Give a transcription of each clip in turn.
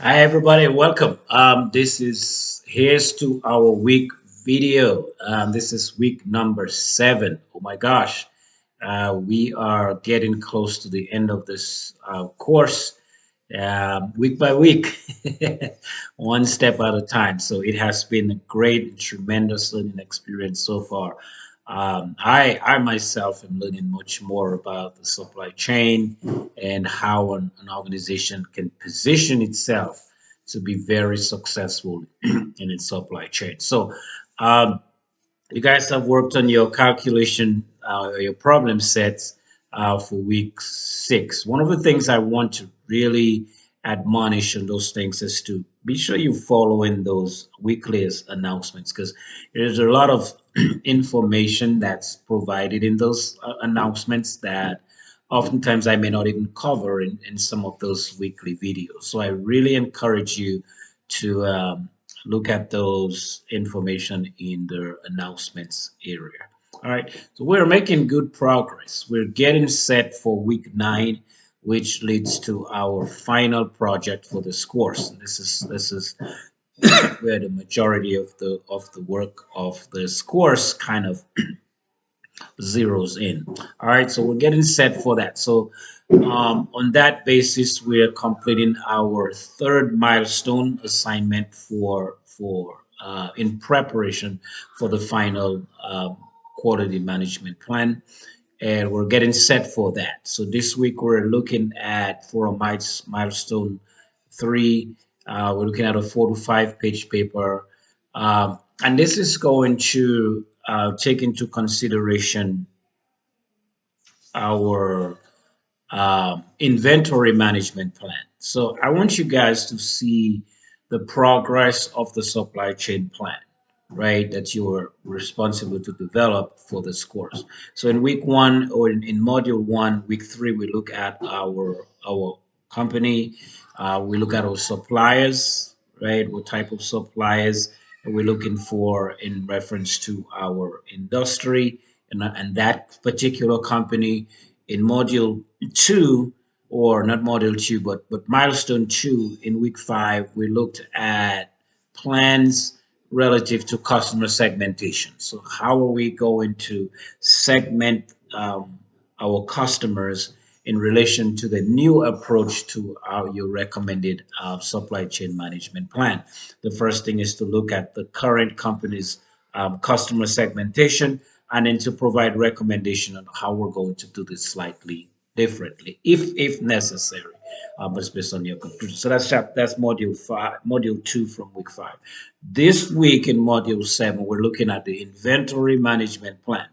Hi everybody, welcome. This is here's to our week video. This is week number 7. Oh my gosh, we are getting close to the end of this course, week by week, one step at a time. So it has been a great, tremendous learning experience so far. I myself am learning much more about the supply chain and how an organization can position itself to be very successful in its supply chain. So, um, you guys have worked on your calculation, your problem sets for week 6. One of the things I want to really admonish on those things is to be sure you follow in those weekly announcements because there's a lot of information that's provided in those announcements that oftentimes I may not even cover in some of those weekly videos. So I really encourage you to look at those information in the announcements area. All right, so we're making good progress. We're getting set for week 9, which leads to our final project for this course. This is where the majority of the work of this course kind of zeroes in. All right, so we're getting set for that. So on that basis, we're completing our third milestone assignment for in preparation for the final quality management plan, and we're getting set for that. So this week we're looking at for a milestone 3. We're looking at a 4 to 5 page paper, and this is going to take into consideration our inventory management plan. So I want you guys to see the progress of the supply chain plan, right? That you are responsible to develop for this course. So in week 1 or in module 1, week 3, we look at our company. We look at our suppliers, right? What type of suppliers we're looking for in reference to our industry and that particular company. In module 2, or not module 2, but milestone 2, in week 5, we looked at plans relative to customer segmentation. So how are we going to segment our customers in relation to the new approach to your recommended supply chain management plan? The first thing is to look at the current company's customer segmentation, and then to provide recommendation on how we're going to do this slightly differently, if necessary, but it's based on your conclusion. So that's module 2 from week 5. This week in module 7, we're looking at the inventory management plan.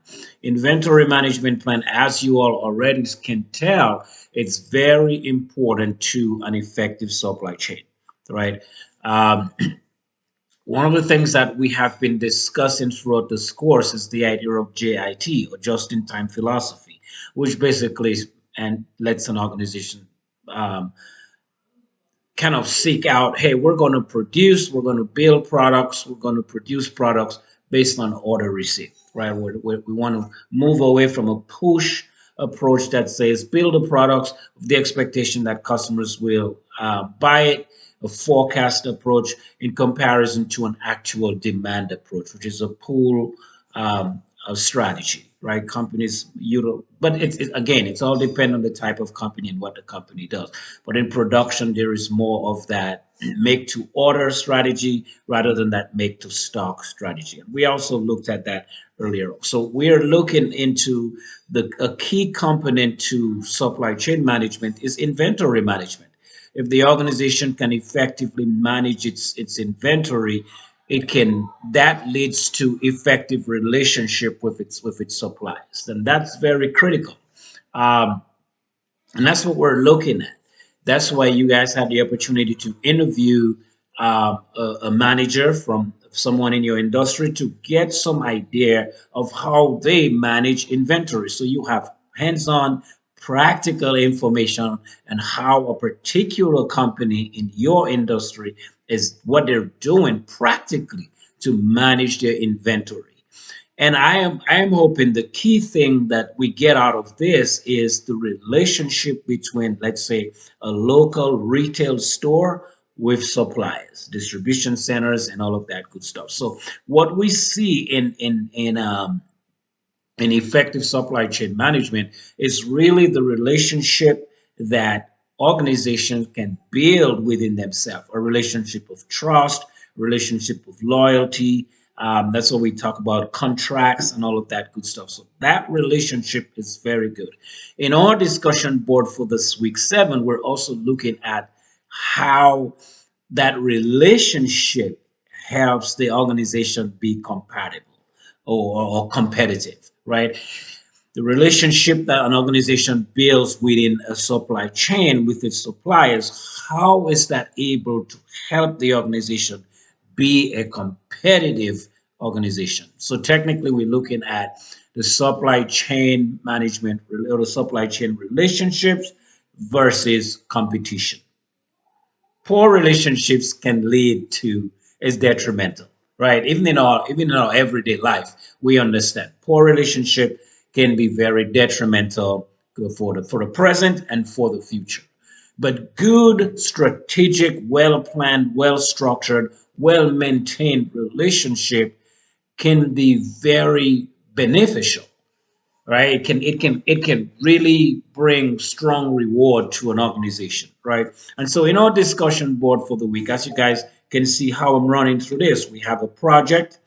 Inventory management plan, as you all already can tell, it's very important to an effective supply chain, right? Um, One of the things that we have been discussing throughout this course is the idea of JIT, or just-in-time philosophy, which basically and lets an organization um, kind of seek out, hey, we're going to build products, we're going to produce products based on order receipt, right? We want to move away from a push approach that says build the products with the expectation that customers will buy it, a forecast approach in comparison to an actual demand approach, which is a pull strategy, right? Companies, but again, it's all dependent on the type of company and what the company does. But in production, there is more of that make to order strategy rather than that make to stock strategy. And we also looked at that earlier. So we're looking into a key component to supply chain management is inventory management. If the organization can effectively manage its inventory, it can that leads to effective relationship with its suppliers, and that's very critical. Um, and that's what we're looking at. That's why you guys had the opportunity to interview a manager from someone in your industry to get some idea of how they manage inventory. So you have hands-on practical information and how a particular company in your industry is what they're doing practically to manage their inventory. And I am hoping the key thing that we get out of this is the relationship between, let's say, a local retail store with suppliers, distribution centers, and all of that good stuff. So what we see in effective supply chain management is really the relationship that organizations can build within themselves, a relationship of trust, relationship of loyalty. That's what we talk about, contracts and all of that good stuff. So that relationship is very good. In our discussion board for this week 7, we're also looking at how that relationship helps the organization be compatible or competitive, right? The relationship that an organization builds within a supply chain with its suppliers, how is that able to help the organization be a competitive organization? So technically, we're looking at the supply chain management or the supply chain relationships versus competition. Poor relationships can lead to is detrimental, right? Even in our everyday life, we understand poor relationship can be very detrimental for the present and for the future. But good, strategic, well planned, well structured, well maintained relationship can be very beneficial, right? It can really bring strong reward to an organization, right? And so in our discussion board for the week, as you guys can see how I'm running through this, we have a project,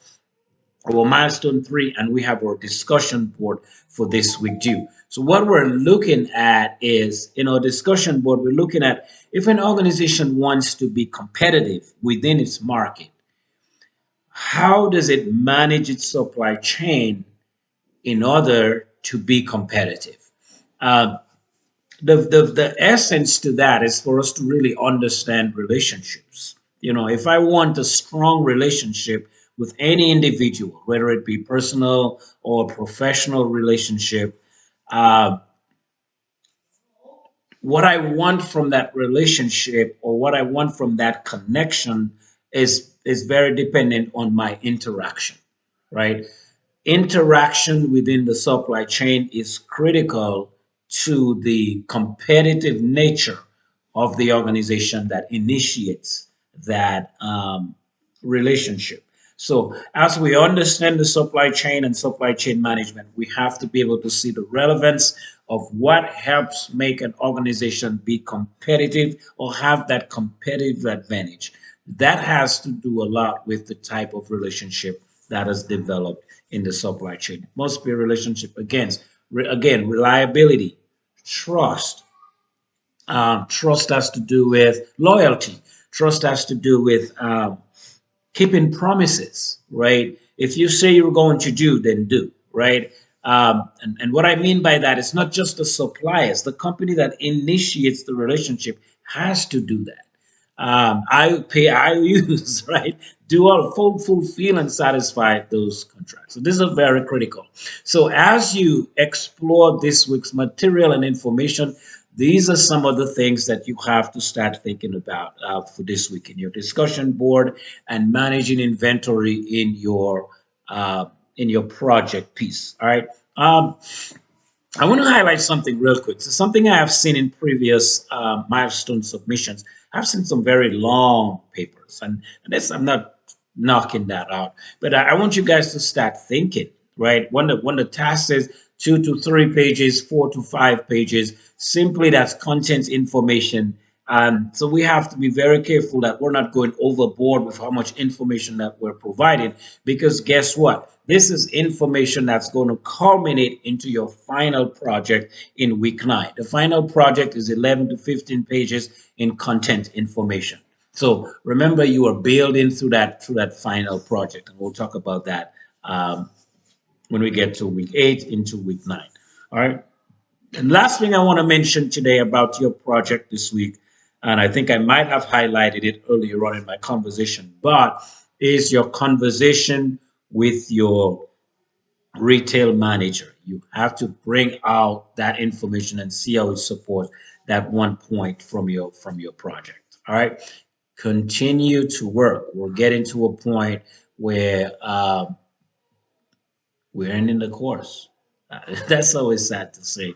our milestone 3, and we have our discussion board for this week due. So what we're looking at is, in our discussion board, we're looking at if an organization wants to be competitive within its market, how does it manage its supply chain in order to be competitive? Uh, the essence to that is for us to really understand relationships. If I want a strong relationship with any individual, whether it be personal or professional relationship, uh, what I want from that relationship or what I want from that connection is very dependent on my interaction, right? Interaction within the supply chain is critical to the competitive nature of the organization that initiates that relationship. So, as we understand the supply chain and supply chain management, we have to be able to see the relevance of what helps make an organization be competitive or have that competitive advantage. That has to do a lot with the type of relationship that is developed in the supply chain. It must be a relationship again, reliability, trust. Trust has to do with loyalty. Trust has to do with keeping promises, right? If you say you're going to do, then do, right? And what I mean by that is not just the suppliers, the company that initiates the relationship has to do that. I pay IOUs, right? Do all fulfill and satisfy those contracts. So this is very critical. So as you explore this week's material and information, these are some of the things that you have to start thinking about for this week in your discussion board and managing inventory uh, in your project piece. All right. I want to highlight something real quick. So something I have seen in previous milestone submissions. I've seen some very long papers, and this I'm not knocking that out, but I want you guys to start thinking. Right, when the task says 2 to 3 pages, 4 to 5 pages, simply that's content information. So we have to be very careful that we're not going overboard with how much information that we're providing, because guess what? This is information that's going to culminate into your final project in week 9. The final project is 11 to 15 pages in content information. So remember, you are building through that final project, and we'll talk about that when we get to week 8 into week 9. All right. And last thing I want to mention today about your project this week, and I think I might have highlighted it earlier on in my conversation, but is your conversation with your retail manager. You have to bring out that information and see how it supports that one point from your project. All right. Continue to work. We're getting to a point where we're ending the course. That's always sad to say,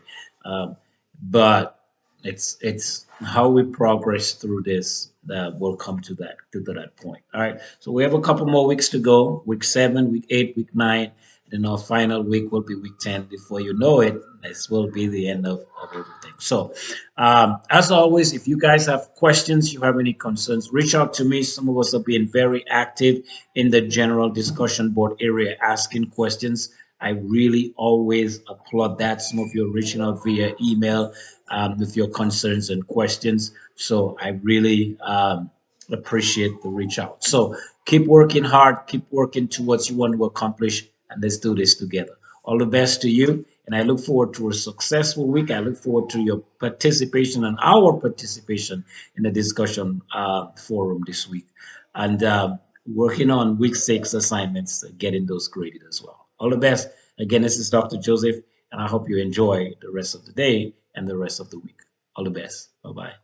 but It's how we progress through this that will come to that point. All right. So we have a couple more weeks to go. Week 7, week 8, week 9. Then our final week will be week 10. Before you know it, this will be the end of everything. So, as always, if you guys have questions, you have any concerns, reach out to me. Some of us are being very active in the general discussion board area, asking questions. I really always applaud that. Some of you are reaching out via email with your concerns and questions. So I really appreciate the reach out. So keep working hard, keep working towards you want to accomplish, and let's do this together. All the best to you. And I look forward to a successful week. I look forward to your participation and our participation in the discussion forum this week. And working on week 6 assignments, getting those graded as well. All the best. Again, this is Dr. Joseph, and I hope you enjoy the rest of the day and the rest of the week. All the best. Bye bye.